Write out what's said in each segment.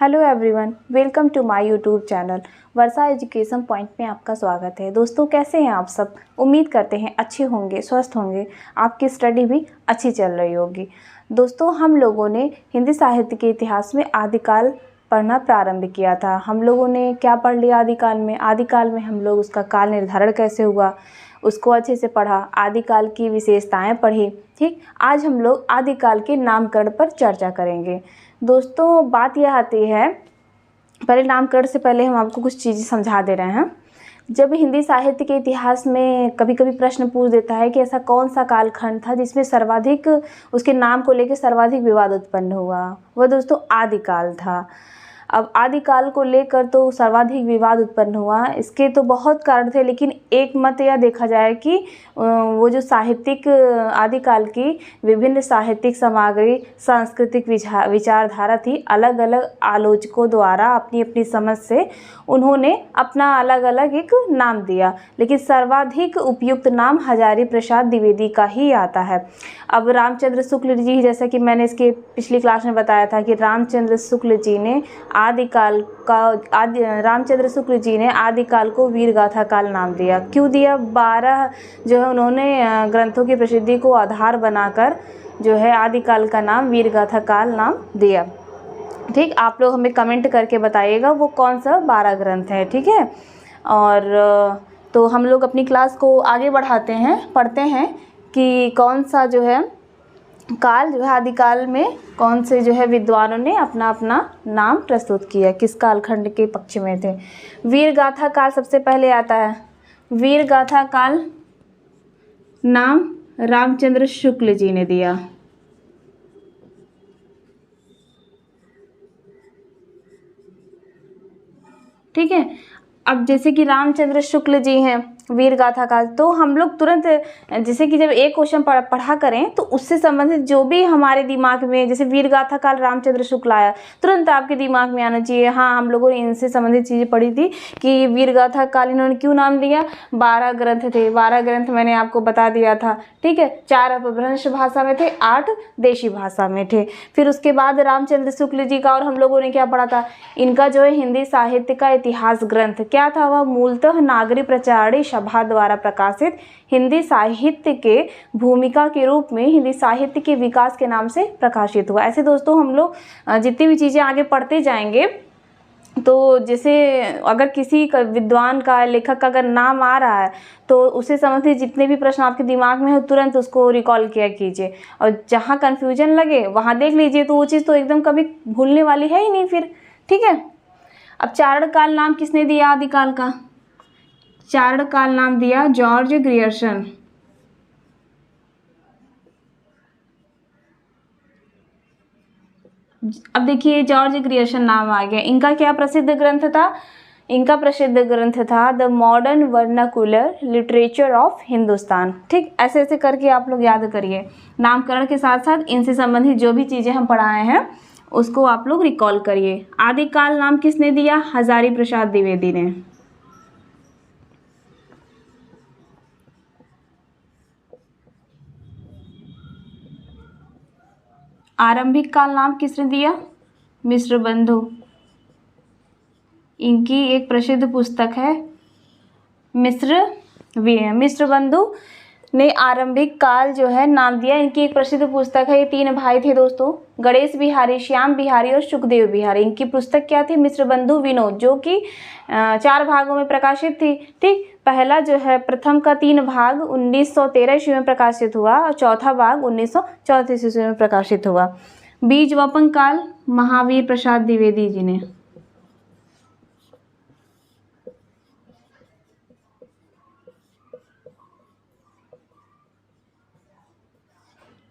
Hello everyone, welcome to my YouTube channel Varsha education point में आपका स्वागत है। दोस्तों, कैसे हैं आप सब? उम्मीद करते हैं अच्छे होंगे, स्वस्थ होंगे, आपकी स्टडी भी अच्छी चल रही होगी। दोस्तों, हम लोगों ने हिंदी साहित्य के इतिहास में आदिकाल पढ़ना प्रारंभ किया था। हम लोगों ने क्या पढ़ लिया आदिकाल में? आदिकाल में हम लोग उसका काल निर्धारण कैसे हुआ उसको अच्छे से पढ़ा, आदिकाल की विशेषताएं पढ़ी। ठीक, आज हम लोग आदिकाल के नामकरण पर चर्चा करेंगे। दोस्तों, बात यह आती है, पहले नामकरण से पहले हम आपको कुछ चीज़ें समझा दे रहे हैं। जब हिंदी साहित्य के इतिहास में कभी कभी प्रश्न पूछ देता है कि ऐसा कौन सा कालखंड था जिसमें सर्वाधिक उसके नाम को लेकर सर्वाधिक विवाद उत्पन्न हुआ, वह दोस्तों आदिकाल था। अब आदिकाल को लेकर तो सर्वाधिक विवाद उत्पन्न हुआ, इसके तो बहुत कारण थे, लेकिन एक मत यह देखा जाए कि वो जो साहित्यिक आदिकाल की विभिन्न साहित्यिक सामग्री, सांस्कृतिक विचारधारा थी, अलग अलग आलोचकों द्वारा अपनी अपनी समझ से उन्होंने अपना अलग अलग एक नाम दिया, लेकिन सर्वाधिक उपयुक्त नाम हजारी प्रसाद द्विवेदी का ही आता है। अब रामचंद्र शुक्ल जी, जैसा कि मैंने इसके पिछली क्लास में बताया था कि रामचंद्र शुक्ल जी ने आदिकाल को वीरगाथा काल नाम दिया। क्यों दिया? 12 जो है उन्होंने ग्रंथों की प्रसिद्धि को आधार बनाकर जो है आदिकाल का नाम वीरगाथा काल नाम दिया। ठीक, आप लोग हमें कमेंट करके बताइएगा वो कौन सा 12 ग्रंथ है। ठीक है, और तो हम लोग अपनी क्लास को आगे बढ़ाते हैं, पढ़ते हैं कि कौन सा जो है काल जो है आदिकाल में कौन से जो है विद्वानों ने अपना अपना नाम प्रस्तुत किया, किस कालखंड के पक्ष में थे। वीरगाथा काल सबसे पहले आता है। वीरगाथा काल नाम रामचंद्र शुक्ल जी ने दिया। ठीक है, अब जैसे कि रामचंद्र शुक्ल जी हैं वीरगाथा काल, तो हम लोग तुरंत जैसे कि जब एक क्वेश्चन पढ़ा करें तो उससे संबंधित जो भी हमारे दिमाग में, जैसे वीरगाथा काल रामचंद्र शुक्ल आया, तुरंत आपके दिमाग में आना चाहिए हाँ हम लोगों ने इनसे संबंधित चीज़ें पढ़ी थी कि वीरगाथा काल इन्होंने क्यों नाम दिया। 12 ग्रंथ थे, 12 ग्रंथ मैंने आपको बता दिया था। ठीक है, 4 अपभ्रंश भाषा में थे, 8 देशी भाषा में थे। फिर उसके बाद रामचंद्र शुक्ल जी का और हम लोगों ने क्या पढ़ा था, इनका जो है हिंदी साहित्य का इतिहास ग्रंथ क्या था, वह मूलतः नागरी प्रचारणी सभा द्वारा प्रकाशित हिंदी साहित्य के भूमिका के रूप में हिंदी साहित्य के विकास के नाम से प्रकाशित हुआ। ऐसे दोस्तों हम लोग जितनी भी चीज़ें आगे पढ़ते जाएंगे, तो जैसे अगर किसी का विद्वान का, लेखक का अगर नाम आ रहा है तो उससे संबंधित जितने भी प्रश्न आपके दिमाग में हो तुरंत उसको रिकॉल किया कीजिए, और जहाँ कन्फ्यूजन लगे वहाँ देख लीजिए, तो वो चीज़ तो एकदम कभी भूलने वाली है ही नहीं फिर। ठीक है, अब चारण काल नाम किसने दिया आदिकाल का? चारण काल नाम दिया जॉर्ज ग्रियर्सन। अब देखिए जॉर्ज ग्रियर्सन नाम आ गया, इनका क्या प्रसिद्ध ग्रंथ था? इनका प्रसिद्ध ग्रंथ था the modern vernacular literature of Hindustan. ठीक, ऐसे ऐसे करके आप लोग याद करिए, नामकरण के साथ साथ इनसे संबंधित जो भी चीज़ें हम पढ़ाए हैं उसको आप लोग रिकॉल करिए। आदिकाल नाम किसने दिया? हजारी प्रसाद द्विवेदी ने। आरंभिक काल नाम किसने दिया? मिश्र बंधु। इनकी एक प्रसिद्ध पुस्तक है मिश्र बंधु ने आरंभिक काल जो है नाम दिया। इनकी एक प्रसिद्ध पुस्तक है, ये 3 भाई थे दोस्तों, गणेश बिहारी, श्याम बिहारी और सुखदेव बिहारी। इनकी पुस्तक क्या थी? मिश्र बंधु विनोद, जो कि 4 भागों में प्रकाशित थी। ठीक, पहला जो है प्रथम का 3 भाग 1913 ईस्वी में प्रकाशित हुआ और चौथा भाग 1934 ईस्वी में प्रकाशित हुआ। बीज वपन काल महावीर प्रसाद द्विवेदी जी ने।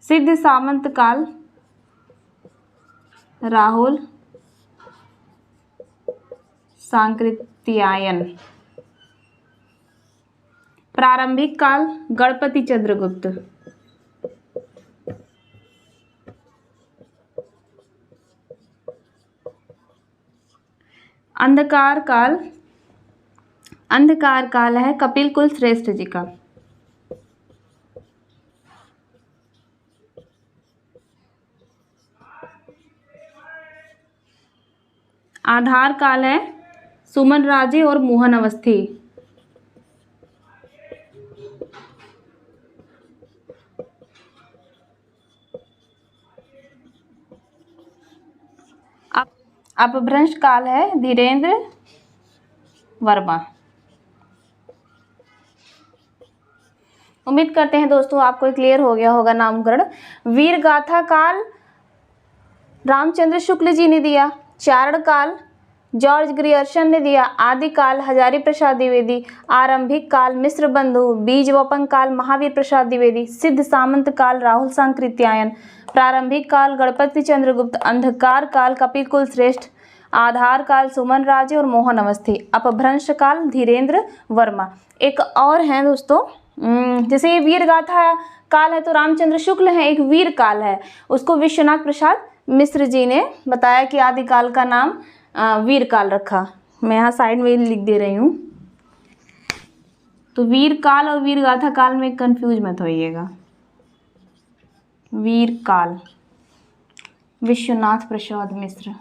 सिद्ध सामंत काल राहुल सांकृत्यायन। प्रारंभिक काल गणपति चंद्रगुप्त। अंधकार काल है कपिल कुल श्रेष्ठ जी का। आधार काल है सुमन राजे और मोहन अवस्थी। अपभ्रंश काल है धीरेन्द्र वर्मा। उम्मीद करते हैं दोस्तों आपको क्लियर हो गया होगा नामकरण। वीर गाथा काल रामचंद्र शुक्ल जी ने दिया, चारण काल जॉर्ज ग्रियर्सन ने दिया, आदि काल हजारी प्रसाद द्विवेदी, आरंभिक काल मिश्र बंधु, बीज वपन काल महावीर प्रसाद द्विवेदी, सिद्ध सामंत काल राहुल सांकृत्यायन, प्रारंभिक काल गणपति चंद्रगुप्त, अंधकार काल कपिल कुल श्रेष्ठ, आधार काल सुमन राजे और मोहन अवस्थी, अपभ्रंश काल धीरेन्द्र वर्मा। एक और है दोस्तों, जैसे ये वीर गाथा काल है तो रामचंद्र शुक्ल है, एक वीर काल है, उसको विश्वनाथ प्रसाद मिश्र जी ने बताया कि आदि काल का नाम वीर काल रखा। मैं यहाँ साइड में लिख दे रही हूँ। तो वीर काल और वीर गाथा काल में कंफ्यूज मत होइएगा। वीर काल विश्वनाथ प्रसाद मिश्र।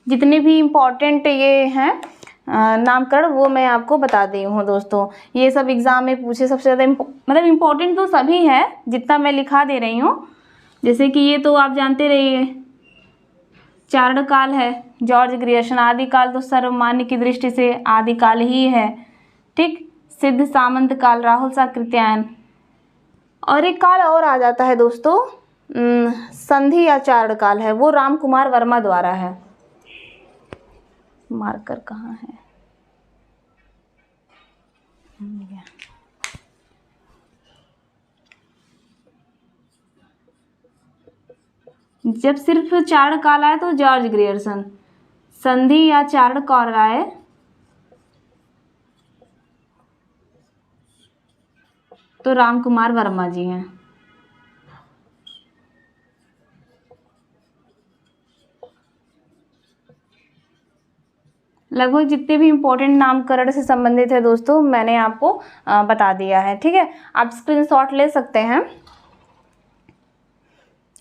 जितने भी इम्पोर्टेंट ये हैं नामकरण वो मैं आपको बता दी हूँ दोस्तों। ये सब एग्ज़ाम में पूछे सबसे ज़्यादा मतलब इम्पोर्टेंट तो सभी है जितना मैं लिखा दे रही हूँ। जैसे कि ये तो आप जानते रहिए, चारण काल है जॉर्ज ग्रियर्सन, आदि काल तो सर्वमान्य की दृष्टि से आदि काल ही है, ठीक। सिद्ध सामंत काल राहुल सांकृत्यायन। और एक काल और आ जाता है दोस्तों, संधि या चारण काल है, वो राम कुमार वर्मा द्वारा है। मार्कर कहाँ है? जब सिर्फ चारण काल आए तो जॉर्ज ग्रियर्सन, संधि या चारण काल आए तो राम कुमार वर्मा जी हैं। लगभग जितने भी इम्पोर्टेंट नामकरण से संबंधित है दोस्तों मैंने आपको बता दिया है, ठीक है। आप स्क्रीनशॉट ले सकते हैं,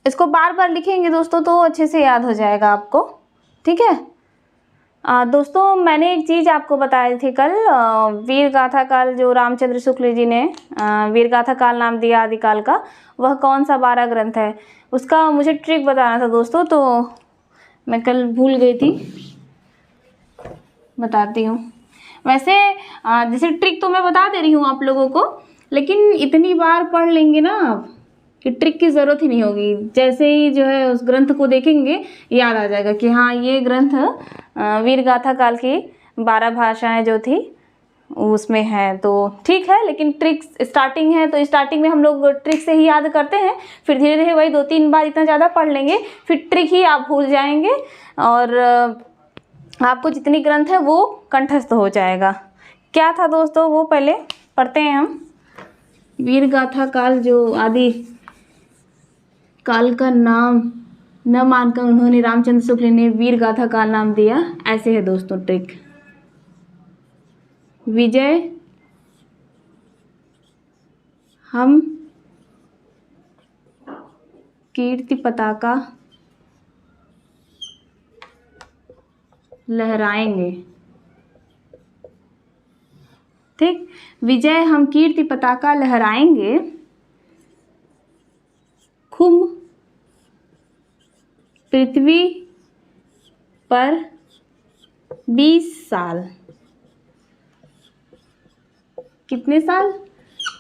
इसको बार बार लिखेंगे दोस्तों तो अच्छे से याद हो जाएगा आपको, ठीक है। दोस्तों मैंने एक चीज़ आपको बताई थी कल, वीर गाथा काल जो रामचंद्र शुक्ल जी ने वीर गाथा काल नाम दिया आदि काल का, वह कौन सा 12 ग्रंथ है, उसका मुझे ट्रिक बताना था दोस्तों, तो मैं कल भूल गई थी, बताती हूँ। वैसे जैसे ट्रिक तो मैं बता दे रही हूँ आप लोगों को, लेकिन इतनी बार पढ़ लेंगे ना आप कि ट्रिक की ज़रूरत ही नहीं होगी। जैसे ही जो है उस ग्रंथ को देखेंगे याद आ जाएगा कि हाँ ये ग्रंथ वीर गाथा काल की 12 भाषाएं जो थी उसमें है, तो ठीक है। लेकिन ट्रिक स्टार्टिंग है तो स्टार्टिंग में हम लोग ट्रिक से ही याद करते हैं, फिर धीरे धीरे वही 2-3 बार इतना ज़्यादा पढ़ लेंगे फिर ट्रिक ही आप भूल जाएंगे और आपको जितनी ग्रंथ है वो कंठस्थ हो जाएगा। क्या था दोस्तों वो पहले पढ़ते हैं हम। वीर गाथा काल जो आदि काल का नाम न मानकर उन्होंने रामचंद्र शुक्ल ने वीर गाथा काल नाम दिया। ऐसे है दोस्तों ट्रिक। विजय हम कीर्ति पताका लहराएंगे, ठीक। विजय हम कीर्ति पताका लहराएंगे, खुम पृथ्वी पर 20 साल। कितने साल?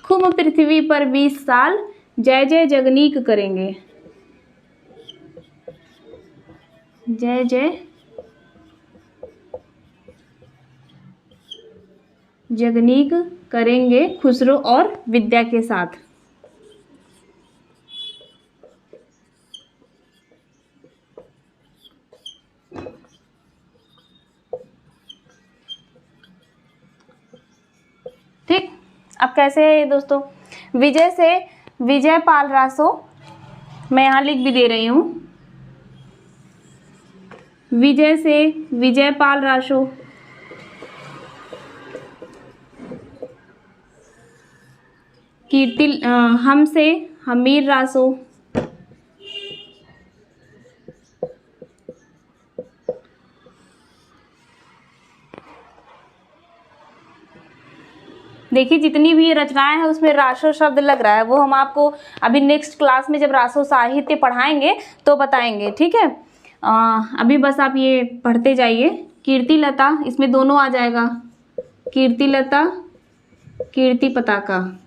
खुम पृथ्वी पर 20 साल जय जय जगनीक करेंगे, जय जय जगनीक करेंगे खुसरो और विद्या के साथ। ठीक। अब कैसे है ये दोस्तों? विजय से विजय पाल रासो, मैं यहाँ लिख भी दे रही हूँ। विजय से विजय पाल रासो कीर्ति हमसे हमीर रासो, देखिए जितनी भी रचनाएं हैं उसमें रासो शब्द लग रहा है, वो हम आपको अभी नेक्स्ट क्लास में जब रासो साहित्य पढ़ाएंगे तो बताएंगे, ठीक है। अभी बस आप ये पढ़ते जाइए। कीर्तिलता, इसमें दोनों आ जाएगा, कीर्तिलता, कीर्ति पताका,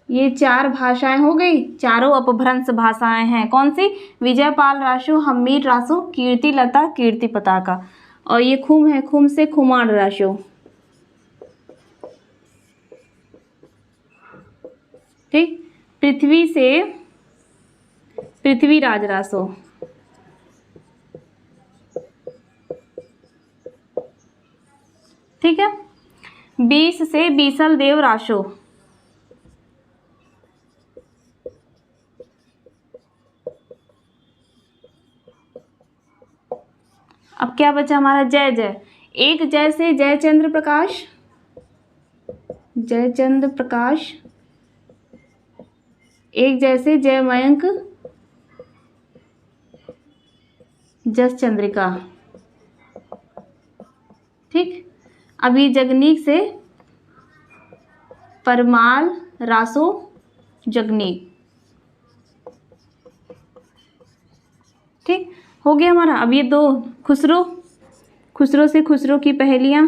ये 4 भाषाएं हो गई, चारों अपभ्रंश भाषाएं हैं। कौन सी? विजयपाल रासो, हम्मीर रासो, कीर्तिलता, कीर्ति पताका। और ये खुम है, खुम से खुमार रासो, ठीक। पृथ्वी से पृथ्वीराज रासो, ठीक है। 20 से बीसल देव रासो, अब क्या बचा हमारा? जय जय। 1 जय से जयचंद्र प्रकाश, जयचंद्र प्रकाश। 1 जय से जय मयंक, जस चंद्रिका, ठीक। अभी जगनीक से परमाल रासो, जगनीक, ठीक हो गया हमारा। अब ये 2 खुसरो, खुसरो से खुसरो की पहेलियाँ,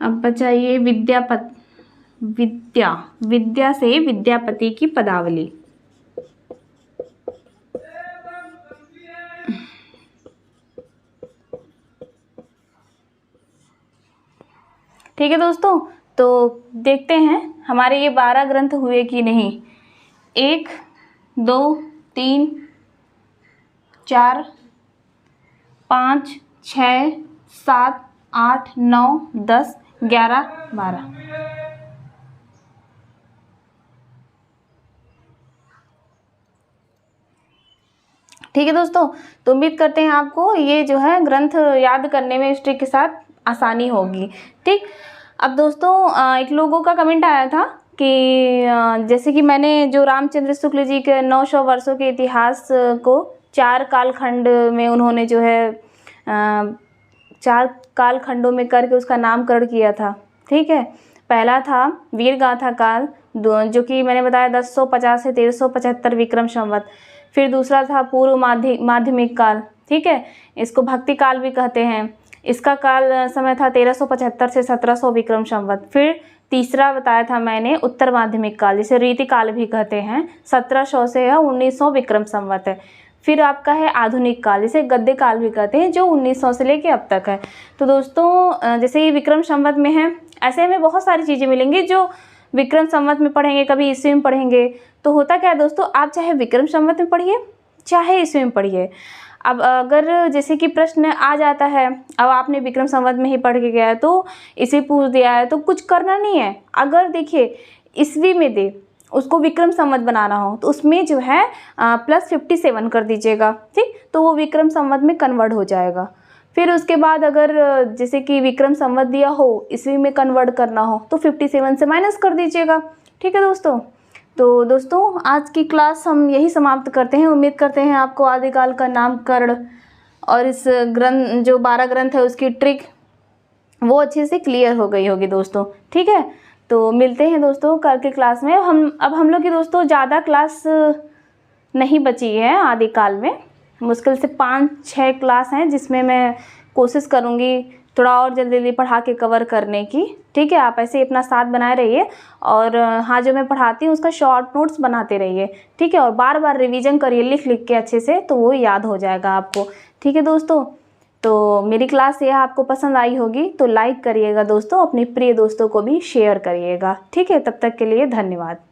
अब बचा ये विद्या से विद्यापति की पदावली, ठीक है दोस्तों। तो देखते हैं हमारे ये 12 ग्रंथ हुए कि नहीं। 1 2 3 4 5 6 7 8 9 10 11 12, ठीक है दोस्तों। तो उम्मीद करते हैं आपको ये जो है ग्रंथ याद करने में इस ट्रिक के साथ आसानी होगी, ठीक। अब दोस्तों एक लोगों का कमेंट आया था कि जैसे कि मैंने जो रामचंद्र शुक्ल जी के 900 वर्षों के इतिहास को 4 कालखंड में उन्होंने जो है 4 कालखंडों में करके उसका नामकरण किया था, ठीक है। पहला था वीर गाथा काल, जो कि मैंने बताया 1050 से 1375 विक्रम संवत। फिर दूसरा था पूर्व माध्यमिक काल, ठीक है, इसको भक्ति काल भी कहते हैं। इसका काल समय था 1375 से 1700 विक्रम संवत। फिर तीसरा बताया था मैंने उत्तर माध्यमिक काल, जिसे रीति काल भी कहते हैं, 1700 से 1900 विक्रम संवत है। फिर आपका है आधुनिक काल, जिसे गद्य काल भी कहते हैं, जो 1900 से लेके अब तक है। तो दोस्तों जैसे ये विक्रम संवत में है, ऐसे में बहुत सारी चीज़ें मिलेंगी जो विक्रम संवत में पढ़ेंगे, कभी ईस्वी में पढ़ेंगे। तो होता क्या है दोस्तों, आप चाहे विक्रम संवत में पढ़िए चाहे ईस्वी में पढ़िए। अब अगर जैसे कि प्रश्न आ जाता है, अब आपने विक्रम संवत में ही पढ़ के गया है तो इसे पूछ दिया है, तो कुछ करना नहीं है। अगर देखिए ईस्वी में दे, उसको विक्रम संवत बनाना हो तो उसमें जो है +57 कर दीजिएगा, ठीक। तो वो विक्रम संवत में कन्वर्ट हो जाएगा। फिर उसके बाद अगर जैसे कि विक्रम संवत दिया हो, ईस्वी में कन्वर्ट करना हो तो 57 से माइनस कर दीजिएगा, ठीक है दोस्तों। तो दोस्तों आज की क्लास हम यही समाप्त करते हैं। उम्मीद करते हैं आपको आदिकाल का नामकरण और इस ग्रंथ जो 12 ग्रंथ है उसकी ट्रिक वो अच्छे से क्लियर हो गई होगी दोस्तों, ठीक है। तो मिलते हैं दोस्तों कल के क्लास में। हम लोग की दोस्तों ज़्यादा क्लास नहीं बची है आदिकाल में, मुश्किल से 5-6 क्लास हैं, जिसमें मैं कोशिश करूँगी थोड़ा और जल्दी जल्दी पढ़ा के कवर करने की, ठीक है। आप ऐसे ही अपना साथ बनाए रहिए और हाँ जो मैं पढ़ाती हूँ उसका शॉर्ट नोट्स बनाते रहिए, ठीक है। और बार बार रिवीजन करिए लिख लिख के अच्छे से, तो वो याद हो जाएगा आपको, ठीक है दोस्तों। तो मेरी क्लास यह आपको पसंद आई होगी तो लाइक करिएगा दोस्तों, अपने प्रिय दोस्तों को भी शेयर करिएगा, ठीक है। तब तक के लिए धन्यवाद।